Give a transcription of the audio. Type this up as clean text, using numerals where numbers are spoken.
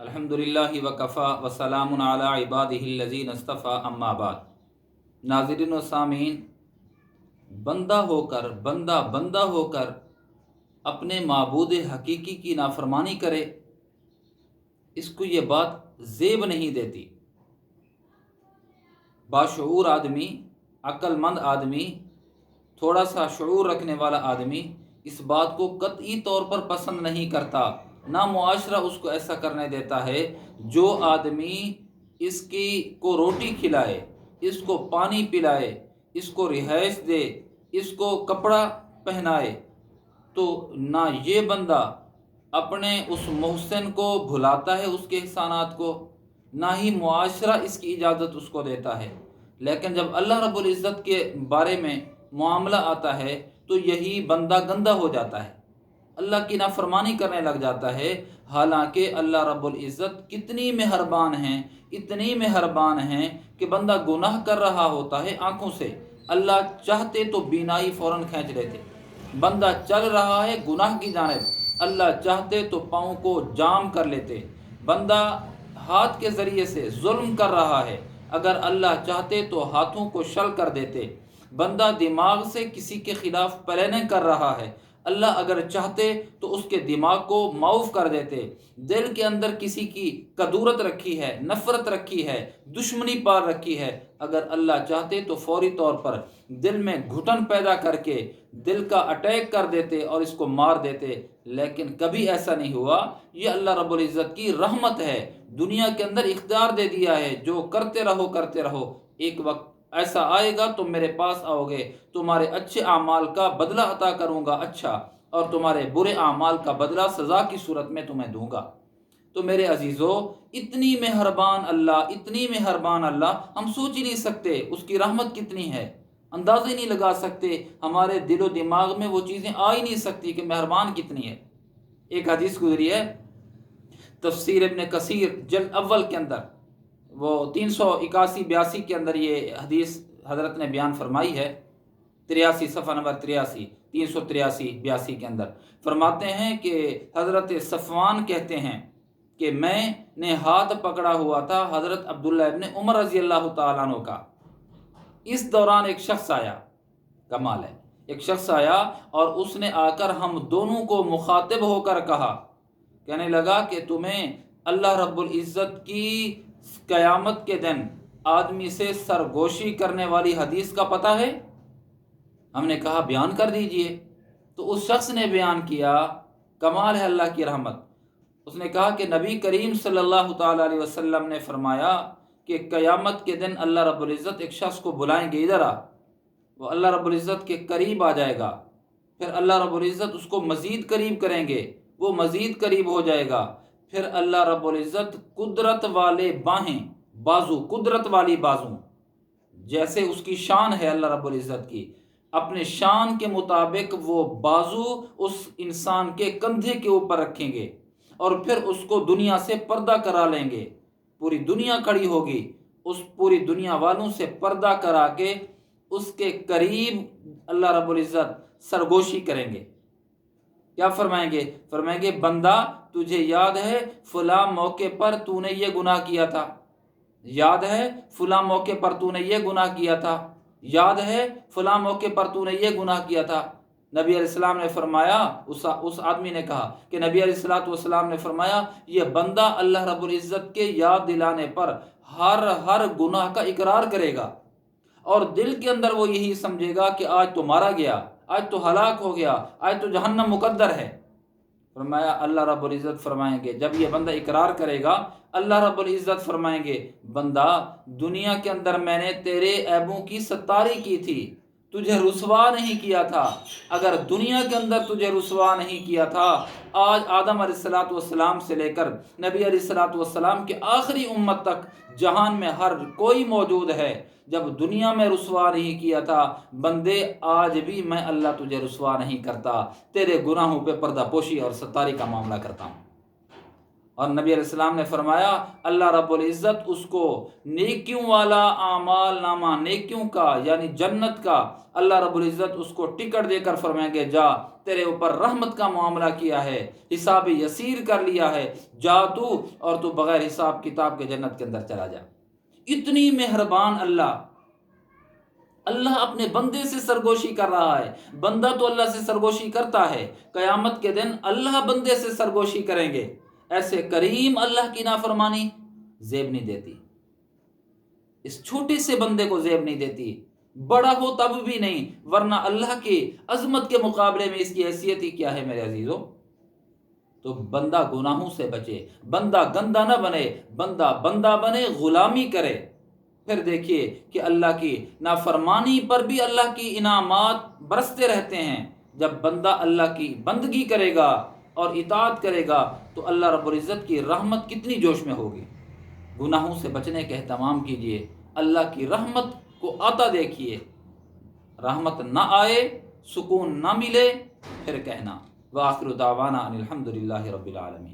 الحمدللہ وکفا وسلام علی عبادہ الذین اصطفیٰ اما بعد۔ ناظرین و سامعین، بندہ ہو کر اپنے معبود حقیقی کی نافرمانی کرے، اس کو یہ بات زیب نہیں دیتی۔ باشعور آدمی، عقل مند آدمی، تھوڑا سا شعور رکھنے والا آدمی اس بات کو قطعی طور پر پسند نہیں کرتا، نہ معاشرہ اس کو ایسا کرنے دیتا ہے۔ جو آدمی اس کو روٹی کھلائے، اس کو پانی پلائے، اس کو رہائش دے، اس کو کپڑا پہنائے، تو نہ یہ بندہ اپنے اس محسن کو بھلاتا ہے، اس کے احسانات کو، نہ ہی معاشرہ اس کی اجازت اس کو دیتا ہے۔ لیکن جب اللہ رب العزت کے بارے میں معاملہ آتا ہے تو یہی بندہ گندہ ہو جاتا ہے، اللہ کی نافرمانی کرنے لگ جاتا ہے۔ حالانکہ اللہ رب العزت کتنی مہربان ہیں کہ بندہ گناہ کر رہا ہوتا ہے آنکھوں سے، اللہ چاہتے تو بینائی فوراً کھینچ لیتے۔ بندہ چل رہا ہے گناہ کی جانب، اللہ چاہتے تو پاؤں کو جام کر لیتے۔ بندہ ہاتھ کے ذریعے سے ظلم کر رہا ہے، اگر اللہ چاہتے تو ہاتھوں کو شل کر دیتے۔ بندہ دماغ سے کسی کے خلاف پلاننگ کر رہا ہے، اللہ اگر چاہتے تو اس کے دماغ کو معاف کر دیتے۔ دل کے اندر کسی کی کدورت رکھی ہے، نفرت رکھی ہے، دشمنی پال رکھی ہے، اگر اللہ چاہتے تو فوری طور پر دل میں گھٹن پیدا کر کے دل کا اٹیک کر دیتے اور اس کو مار دیتے۔ لیکن کبھی ایسا نہیں ہوا۔ یہ اللہ رب العزت کی رحمت ہے، دنیا کے اندر اختیار دے دیا ہے، جو کرتے رہو، ایک وقت ایسا آئے گا تم میرے پاس آؤ گے، تمہارے اچھے اعمال کا بدلہ عطا کروں گا اچھا، اور تمہارے برے اعمال کا بدلہ سزا کی صورت میں تمہیں دوں گا۔ تو میرے عزیزو، اتنی مہربان اللہ ہم سوچ ہی نہیں سکتے اس کی رحمت کتنی ہے، اندازہ ہی نہیں لگا سکتے، ہمارے دل و دماغ میں وہ چیزیں آ ہی نہیں سکتی کہ مہربان کتنی ہے۔ ایک حدیث گزری ہے تفسیر ابن کثیر جلد اول کے اندر، وہ 381-82 کے اندر یہ حدیث حضرت نے بیان فرمائی ہے، 83 صفحہ نمبر 83، 383-82 کے اندر فرماتے ہیں کہ حضرت صفوان کہتے ہیں کہ میں نے ہاتھ پکڑا ہوا تھا حضرت عبداللہ ابن عمر رضی اللہ تعالیٰ عنہ کا۔ اس دوران ایک شخص آیا، کمال ہے، ایک شخص آیا اور اس نے آ کر ہم دونوں کو مخاطب ہو کر کہا، کہنے لگا کہ تمہیں اللہ رب العزت کی قیامت کے دن آدمی سے سرگوشی کرنے والی حدیث کا پتہ ہے؟ ہم نے کہا بیان کر دیجئے۔ تو اس شخص نے بیان کیا، کمال ہے اللہ کی رحمت، اس نے کہا کہ نبی کریم صلی اللہ تعالیٰ علیہ وسلم نے فرمایا کہ قیامت کے دن اللہ رب العزت ایک شخص کو بلائیں گے، ادھر آ، وہ اللہ رب العزت کے قریب آ جائے گا، پھر اللہ رب العزت اس کو مزید قریب کریں گے، وہ مزید قریب ہو جائے گا، پھر اللہ رب العزت قدرت والی بازو، جیسے اس کی شان ہے اللہ رب العزت کی، اپنے شان کے مطابق وہ بازو اس انسان کے کندھے کے اوپر رکھیں گے اور پھر اس کو دنیا سے پردہ کرا لیں گے۔ پوری دنیا کھڑی ہوگی، اس پوری دنیا والوں سے پردہ کرا کے اس کے قریب اللہ رب العزت سرگوشی کریں گے۔ کیا فرمائیں گے؟ فرمائیں گے بندہ تجھے یاد ہے فلاں موقع پر تو نے یہ گناہ کیا تھا، یاد ہے فلاں موقع پر تو نے یہ گناہ کیا تھا، یاد ہے فلاں موقع پر تو نے یہ گناہ کیا تھا۔ نبی علیہ السلام نے فرمایا، اس آدمی نے کہا کہ نبی علیہ السلام نے فرمایا یہ بندہ اللہ رب العزت کے یاد دلانے پر ہر گناہ کا اقرار کرے گا، اور دل کے اندر وہ یہی سمجھے گا کہ آج تو مارا گیا، آج تو ہلاک ہو گیا، آج تو جہنم مقدر ہے۔ فرمایا اللہ رب العزت فرمائیں گے جب یہ بندہ اقرار کرے گا، اللہ رب العزت فرمائیں گے بندہ دنیا کے اندر میں نے تیرے عیبوں کی ستاری کی تھی، تجھے رسوا نہیں کیا تھا، اگر دنیا کے اندر تجھے رسوا نہیں کیا تھا، آج آدم علیہ السلام سے لے کر نبی علیہ السلام کے آخری امت تک جہان میں ہر کوئی موجود ہے، جب دنیا میں رسوا نہیں کیا تھا بندے، آج بھی میں اللہ تجھے رسوا نہیں کرتا، تیرے گناہوں پہ پردہ پوشی اور ستاری کا معاملہ کرتا ہوں۔ اور نبی علیہ السلام نے فرمایا اللہ رب العزت اس کو نیکیوں والا اعمال نامہ، نیکیوں کا یعنی جنت کا، اللہ رب العزت اس کو ٹکٹ دے کر فرمائیں گے جا، تیرے اوپر رحمت کا معاملہ کیا ہے، حساب یسیر کر لیا ہے، جا تو اور تو بغیر حساب کتاب کے جنت کے اندر چلا جا۔ اتنی مہربان اللہ اپنے بندے سے سرگوشی کر رہا ہے۔ بندہ تو اللہ سے سرگوشی کرتا ہے، قیامت کے دن اللہ بندے سے سرگوشی کریں گے۔ ایسے کریم اللہ کی نافرمانی زیب نہیں دیتی، اس چھوٹے سے بندے کو زیب نہیں دیتی، بڑا ہو تب بھی نہیں، ورنہ اللہ کی عظمت کے مقابلے میں اس کی حیثیت ہی کیا ہے میرے عزیزو۔ تو بندہ گناہوں سے بچے، بندہ گندا نہ بنے، بندہ بنے، غلامی کرے، پھر دیکھیے کہ اللہ کی نافرمانی پر بھی اللہ کی انعامات برستے رہتے ہیں۔ جب بندہ اللہ کی بندگی کرے گا اور اطاعت کرے گا تو اللہ رب العزت کی رحمت کتنی جوش میں ہوگی۔ گناہوں سے بچنے کا اہتمام کیجیے، اللہ کی رحمت کو آتا دیکھیے، رحمت نہ آئے، سکون نہ ملے، پھر کہنا وآخر دعوانا ان الحمد للہ رب العالمین۔